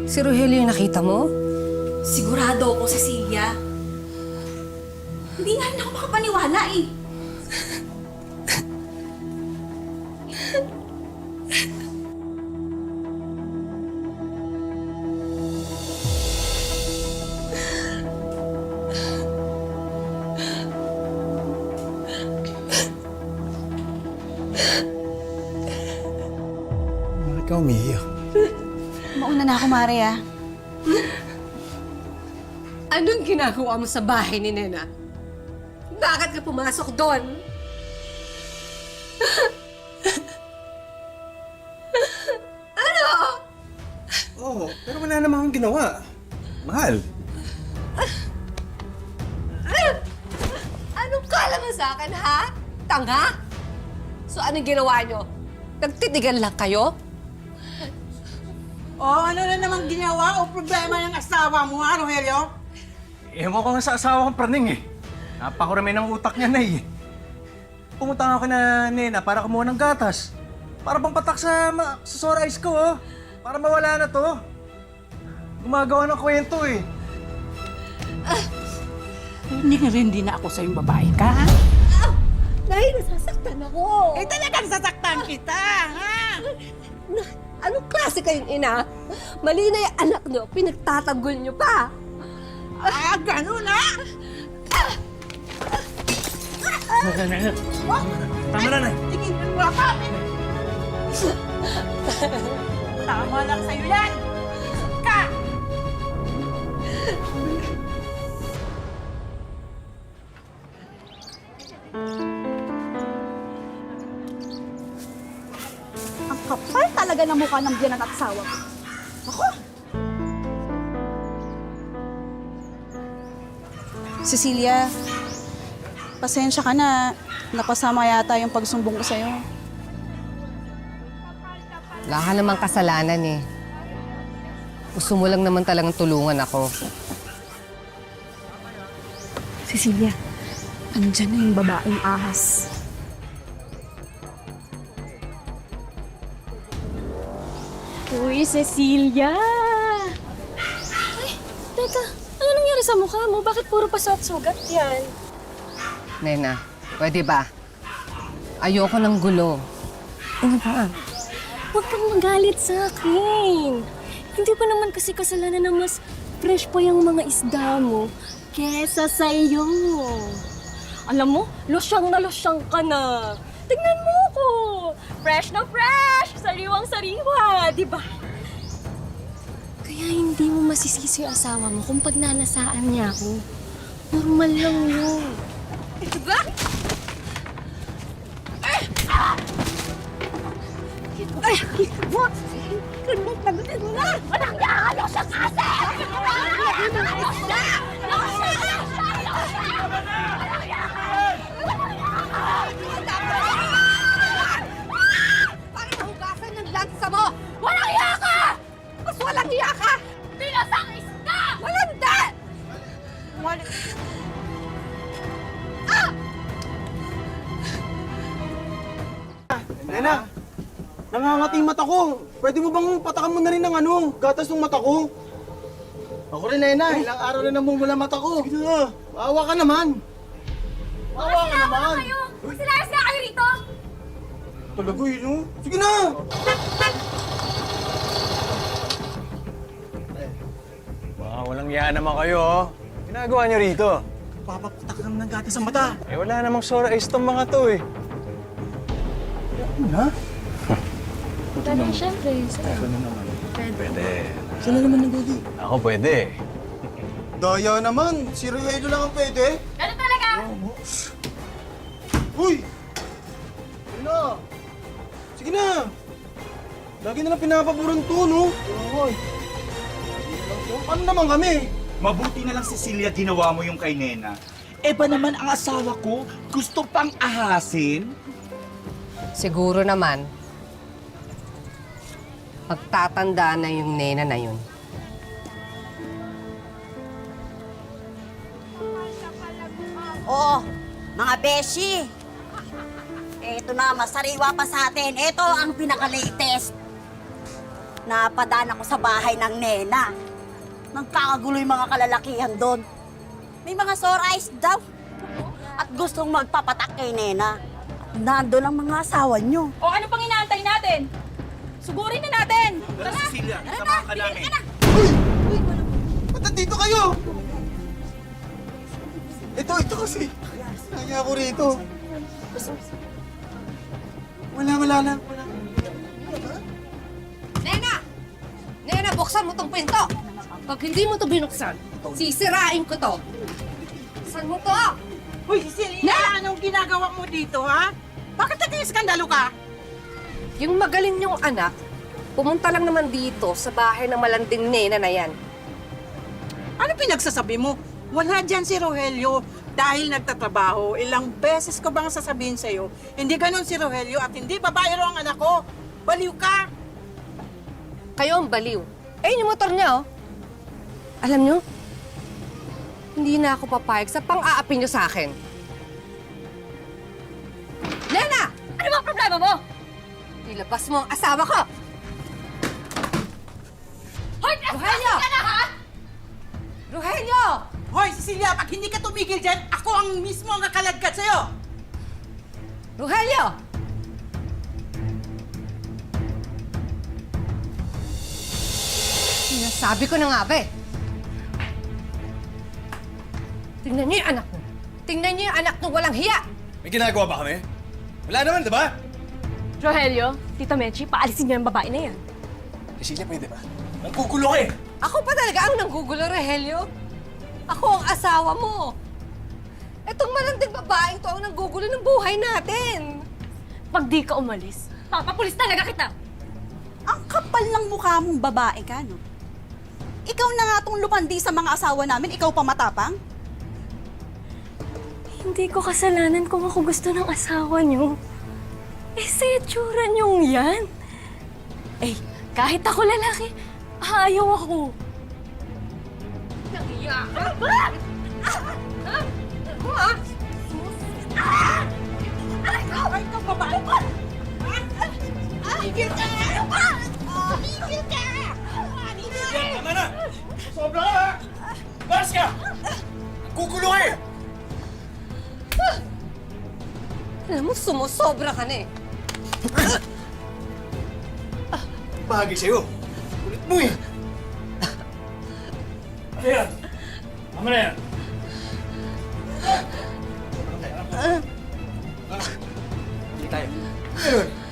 Si Rogelio yung nakita mo? Sigurado ako, Cecilia. Hindi nga rin ako makapaniwala eh. Bakit ka umiiyak? Mauna na ako, Maria. Anong ginagawa mo sa bahay ni Nena? Bakit ka pumasok doon? Oo, pero wala naman akong ginawa. Mahal. Anong kala mo sa akin, ha? Tanga? So anong ginawa nyo? Nagtitigan lang kayo? Ano na namang ginawa o problema ng asawa mo, ha, Rogelio? Ewan ko nga sa asawa kong praning eh. Napakurami ng utak niya na eh. Pumunta nga ako na Nena para kumuha ng gatas. Para pang patak sa sore eyes ko oh. Para mawala na to. Gumagawa ng kwento eh. Hindi na ako sa'yong babae ka, ha? Dahil nasasaktan ako. Eh, talagang sasaktan kita, ha? Anong klase kayong ina? Mali na yung anak nyo, pinagtatanggol nyo pa. Ganun, ha? Tama na, Nay. Tingin mo ka! Tama lang sa'yo yan! Ka! Ang kapal talaga ng mukha ng biyanan at asawa ko. Ako! Cecilia, pasensya ka na. Napasama yata yung pagsumbong ko sa'yo. Wala ka namang kasalanan eh. Gusto mo lang naman talagang tulungan ako. Cecilia, andyan na yung babaeng ahas. Uy, Cecilia! Ay, teka. Ano nangyari sa mukha mo? Bakit puro pasat-sugat yan? Nena, pwede ba? Ayoko ng gulo. Ano ba? Huwag kang magalit sa akin. Hindi pa naman kasi kasalanan na mas fresh pa yung mga isda mo kesa sa'yo. Alam mo, losyang na losyang ka na. Tignan mo ko! Fresh na fresh! Sariwang-sariwa, di ba? Kaya hindi mo masisisi yung asawa mo kung pagnanasaan niya ako. Normal lang yun. Diba? Ay! What? Kunit na gutin mo na! Walang yakalo siya kasi! Parang nahugasan ng lansa mo! Walang iya ka! Mas walang iya ka! Binasang isda! Malanda! Nena, nangangati yung mata ko. Pwede mo bang patakan mo na rin ng gatas ng mata ko? Ako rin, Nena. Ilang araw na namumula mata ko. Sige na. Maawa ka naman. Maawa ka naman. Magsilayas na kayo rito! Talaga yun, no? Sige na! Walang iya naman kayo oh. Ginagawa niyo rito. Papapatak lang ng gatas sa mata. Eh wala namang sore eyes tong mga to eh. Ha? Pero syempre, Pwede. Saan na naman nagudi? Ako pwede. Daya naman. Si Rogelio lang ang pwede. Ganun talaga! Uy! Sige na! Sige na! Lagi na lang pinapaboran to, no? Hoy! Ano naman kami? Mabuti na lang, Cecilia, ginawa mo yung kay Nena. Eh ba naman ang asawa ko gusto pang ahasin? Siguro naman, pagtatanda na yung Nena na yun. Oo, mga beshi. Eto na, masariwa pa sa atin. Ito ang pinaka-latest. napadaan ako sa bahay ng nena. Nagkakagulo yung mga kalalakihan doon. May mga sore eyes daw. At gustong magpapatak kay nena. Nandun ang mga asawa nyo. O ano pang inaantay natin? Sugurin na natin! Pero Cecilia, isama ka namin. Ba't nandito kayo? Ito kasi. Kaya ako rito. Wala lang. Nena! Nena, buksan mo tong pinto! Pag hindi mo to binuksan, sisirain ko to. Buksan mo to! Hoy, Cecilia, anong ginagawa mo dito, ha? Bakit nag-iskandalo ka? Yung magaling yung anak, pumunta lang naman dito sa bahay ng malanding nena na yan. Ano pinagsasabi mo? Wala dyan si Rogelio dahil nagtatrabaho. Ilang beses ko bang sasabihin sa'yo, hindi ganun si Rogelio at hindi babae raw ang anak ko. Baliw ka! Kayo ang baliw. Ayun yung motor niya, oh. Alam niyo, hindi na ako papayag sa pang-aapi niyo sa akin. Nena! Ano bang problema mo? Ilabas mo ang asawa ko! Hoy, Rogelio! ka na, ha? Rogelio! Hoy, Cecilia, pag hindi ka tumigil dyan, ako ang mismo ang kakaladkad sa'yo! Rogelio! Sinasabi ko na nga ba eh. Tingnan niyo yung anak mo. Tingnan niyo yung anak ng walang hiya. May ginagawa ba kami? Wala naman, di ba? Rogelio, Tita Mechi, paalisin niyo ang babae na yan. Cecilia, pwede ba? Nagkukulo ka eh. Ako pa talaga ang nanggugulo, Rogelio. Ako ang asawa mo. Etong malanding babaeng to ang nanggugulo ng buhay natin. Pag di ka umalis, papapulis talaga kita! Ang kapal ng mukha mong babae ka, no? Ikaw na nga tong lumandi sa mga asawa namin, ikaw pa matapang? Hindi ko kasalanan kung ako gusto ng asawa niyo. Eh, sa itsura niyong yan. Eh, kahit ako lalaki, ayaw ako. Nangiya ka ba? Ako ah! Ay, ikaw babae! Tigil ka! Tigil ka! Tama na! Sobra ka ha! Baras ka! Nagkukulo ka eh! Alam mo, sumusobra ka na eh. Bahagi sa'yo. Ulit mo eh! Ano yan? Tama na yan! Hindi tayo. Ayun!